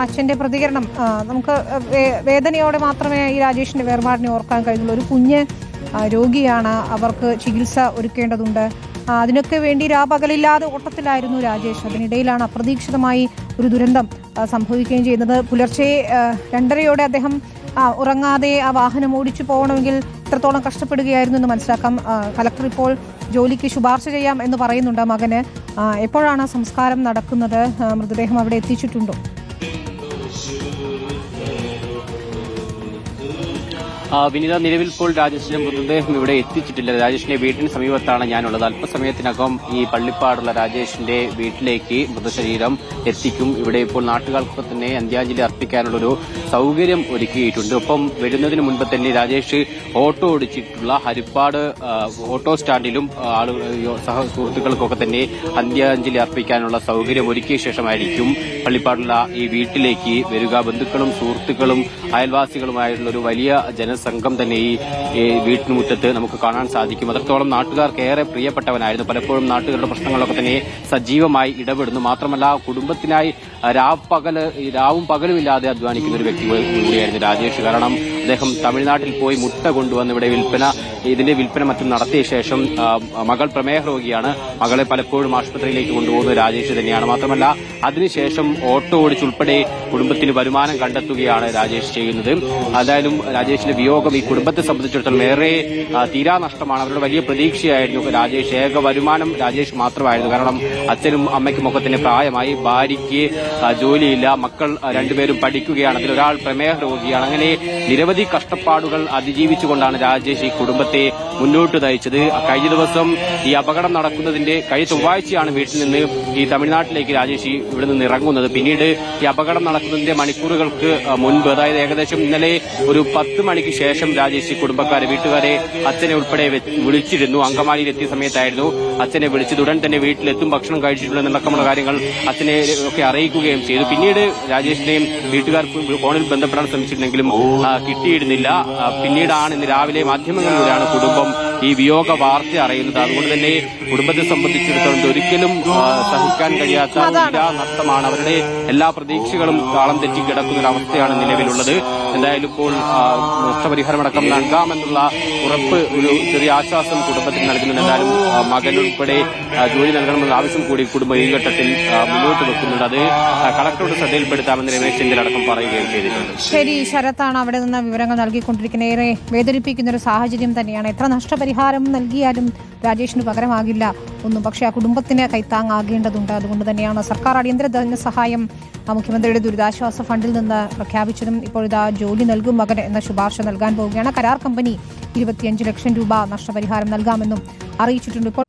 അച്ഛന്റെ പ്രതികരണം നമുക്ക് വേദനയോടെ മാത്രമേ ഈ രാജേഷിന്റെ വേർപാടിനെ ഓർക്കാൻ കഴിയുള്ളൂ. ഒരു കുഞ്ഞ് രോഗിയാണ്, അവർക്ക് ചികിത്സ ഒരുക്കേണ്ടതുണ്ട്. അതിനൊക്കെ വേണ്ടി രാപകലില്ലാതെ ഓട്ടത്തിലായിരുന്നു രാജേഷ്. അതിനിടയിലാണ് അപ്രതീക്ഷിതമായി ഒരു ദുരന്തം സംഭവിക്കുകയും ചെയ്യുന്നത്. പുലർച്ചെ 2:30 അദ്ദേഹം ഉറങ്ങാതെ ആ വാഹനം ഓടിച്ചു പോകണമെങ്കിൽ എത്രത്തോളം കഷ്ടപ്പെടുകയായിരുന്നു എന്ന് മനസ്സിലാക്കാം. കലക്ടർ ഇപ്പോൾ ജോലിക്ക് ശുപാർശ ചെയ്യാം എന്ന് പറയുന്നുണ്ട് മകന്. എപ്പോഴാണ് സംസ്കാരം നടക്കുന്നത്? മൃതദേഹം അവിടെ എത്തിച്ചിട്ടുണ്ടോ? വിനീത, നിലവിൽ ഇപ്പോൾ രാജേഷിന്റെ മൃതദേഹം ഇവിടെ എത്തിച്ചിട്ടില്ല. രാജേഷിന്റെ വീട്ടിന് സമീപത്താണ് ഞാനുള്ളത്. അല്പസമയത്തിനകം ഈ പള്ളിപ്പാടുള്ള രാജേഷിന്റെ വീട്ടിലേക്ക് മൃതശരീരം എത്തിക്കും. ഇവിടെ ഇപ്പോൾ നാട്ടുകാർക്ക് തന്നെ അന്ത്യാഞ്ജലി അർപ്പിക്കാനുള്ളൊരു സൗകര്യം ഒരുക്കിയിട്ടുണ്ട്. ഒപ്പം വരുന്നതിന് മുൻപ് തന്നെ രാജേഷ് ഓട്ടോ ഓടിച്ചിട്ടുള്ള ഹരിപ്പാട് ഓട്ടോ സ്റ്റാൻഡിലും സുഹൃത്തുക്കൾക്കൊക്കെ തന്നെ അന്ത്യാഞ്ജലി അർപ്പിക്കാനുള്ള സൗകര്യം ഒരുക്കിയ ശേഷമായിരിക്കും പള്ളിപ്പാടുള്ള ഈ വീട്ടിലേക്ക് വരിക. ബന്ധുക്കളും സുഹൃത്തുക്കളും അയൽവാസികളുമായുള്ള ഒരു വലിയ ജനസംഘം തന്നെ ഈ വീട്ടിനുമുറ്റത്ത് നമുക്ക് കാണാൻ സാധിക്കും. അത്രത്തോളം നാട്ടുകാർക്ക് ഏറെ പ്രിയപ്പെട്ടവനായിരുന്നു. പലപ്പോഴും നാട്ടുകാരുടെ പ്രശ്നങ്ങളൊക്കെ തന്നെ സജീവമായി ഇടപെടുന്നു. മാത്രമല്ല കുടുംബത്തിനായി രാവും പകലുമില്ലാതെ അധ്വാനിക്കുന്ന ഒരു വ്യക്തി കൂടിയായിരുന്നു രാജേഷ്. കാരണം അദ്ദേഹം തമിഴ്നാട്ടിൽ പോയി മുട്ട കൊണ്ടുവന്ന് ഇവിടെ ഇതിന്റെ വിൽപ്പന മറ്റും നടത്തിയ ശേഷം മകൾ പ്രമേഹ രോഗിയാണ്. മകളെ പലപ്പോഴും ആശുപത്രിയിലേക്ക് കൊണ്ടുപോകുന്നത് രാജേഷ് തന്നെയാണ്. മാത്രമല്ല അതിനുശേഷം ഓട്ടോ ഓടിച്ചുൾപ്പെടെ കുടുംബത്തിന് വരുമാനം കണ്ടെത്തുകയാണ് രാജേഷ് ചെയ്യുന്നത്. എന്തായാലും രാജേഷിന്റെ വിയോഗം ഈ കുടുംബത്തെ സംബന്ധിച്ചിടത്തോളം ഏറെ തീരാനഷ്ടമാണ്. അവരുടെ വലിയ പ്രതീക്ഷയായിരുന്നു രാജേഷ്. ഏക വരുമാനം രാജേഷ് മാത്രമായിരുന്നു. കാരണം അച്ഛനും അമ്മയ്ക്കും ഒക്കെ തന്നെ പ്രായമായി, ഭാര്യയ്ക്ക് ജോലിയില്ല, മക്കൾ രണ്ടുപേരും പഠിക്കുകയാണ്, അതിലൊരാൾ പ്രമേഹ രോഗിയാണ്. അങ്ങനെ നിരവധി കഷ്ടപ്പാടുകൾ അതിജീവിച്ചുകൊണ്ടാണ് രാജേഷ് ഈ കുടുംബത്തെ മുന്നോട്ട് നയിച്ചത്. കഴിഞ്ഞ ദിവസം ഈ അപകടം നടക്കുന്നതിന്റെ കഴിഞ്ഞ ചൊവ്വാഴ്ചയാണ് വീട്ടിൽ നിന്ന് ഈ തമിഴ്നാട്ടിലേക്ക് രാജേഷ് ഇവിടെ നിന്ന് ഇറങ്ങുന്നത്. പിന്നീട് ഈ അപകടം നടക്കുന്നതിന്റെ മണിക്കൂറുകൾക്ക് മുൻപ്, അതായത് ഏകദേശം ഇന്നലെ ഒരു 10 മണിക്ക് ശേഷം രാജേഷ് വീട്ടുകാരെ അച്ഛനെ ഉൾപ്പെടെ വിളിച്ചിരുന്നു. അങ്കമാലിയിൽ എത്തിയ സമയത്തായിരുന്നു അച്ഛനെ വിളിച്ചത്. ഉടൻ തന്നെ വീട്ടിലെത്തും, ഭക്ഷണം കഴിച്ചിട്ടുള്ളതടക്കമുള്ള കാര്യങ്ങൾ അച്ഛനെ ഒക്കെ അറിയിക്കുകയും ചെയ്തു. പിന്നീട് രാജേഷിനെയും വീട്ടുകാർക്ക് ഫോണിൽ ബന്ധപ്പെടാൻ ശ്രമിച്ചിട്ടുണ്ടെങ്കിലും കിട്ടിയിരുന്നില്ല. പിന്നീടാണ് ഇന്ന് രാവിലെ മാധ്യമങ്ങളിലൂടെയാണ് കുടുംബം ഈ വിയോഗ വാർത്ത അറിയുന്നത്. അതുകൊണ്ട് തന്നെ കുടുംബത്തെ സംബന്ധിച്ചിടത്തോളം ഒരിക്കലും സഹിക്കാൻ കഴിയാത്ത നഷ്ടമാണ്. അവരുടെ എല്ലാ പ്രതീക്ഷകളും താളം തെറ്റി കിടക്കുന്ന ഒരു അവസ്ഥയാണ് നിലവിലുള്ളത്. എന്തായാലും ഇപ്പോൾ നഷ്ടപരിഹാരമടക്കം നൽകാമെന്നുള്ള ഉറപ്പ്, ഒരു ചെറിയ ആശ്വാസം കുടുംബത്തിന് നൽകുന്നുണ്ട്. എന്തായാലും മകൻ ഉൾപ്പെടെ ജോലി നൽകണമെന്ന ആവശ്യം കൂടി കുടുംബം ഈ ഘട്ടത്തിൽ മുന്നോട്ട് വെക്കുന്നുണ്ട്. അത് കളക്ടറുടെ ശ്രദ്ധയിൽപ്പെടുത്താമെന്ന് രമേശ് ചെന്നിത്തല പറയുകയും ചെയ്തിട്ടുണ്ട്. ശരി, ശരത്താണ് അവിടെ നിന്ന് വിവരങ്ങൾ നൽകിക്കൊണ്ടിരിക്കുന്ന. ഏറെ വേദനിപ്പിക്കുന്ന ഒരു സാഹചര്യം തന്നെയാണ്. എത്ര നഷ്ടപരിഹാരം നൽകിയാലും രാജേഷിന് പകരമാകില്ല ഒന്നും. പക്ഷേ ആ കുടുംബത്തിന് കൈത്താങ്ങാകേണ്ടതുണ്ട്. അതുകൊണ്ട് തന്നെയാണ് സർക്കാർ അടിയന്തര ധനസഹായം മുഖ്യമന്ത്രിയുടെ ദുരിതാശ്വാസ ഫണ്ടിൽ നിന്ന് പ്രഖ്യാപിച്ചതും. ഇപ്പോൾ ഇതാ ജോലി നൽകും മകൻ എന്ന ശുപാർശ നൽകാൻ പോവുകയാണ്. കരാർ കമ്പനി 25 ലക്ഷം രൂപ നഷ്ടപരിഹാരം നൽകാമെന്നും അറിയിച്ചിട്ടുണ്ട്. ഇപ്പോൾ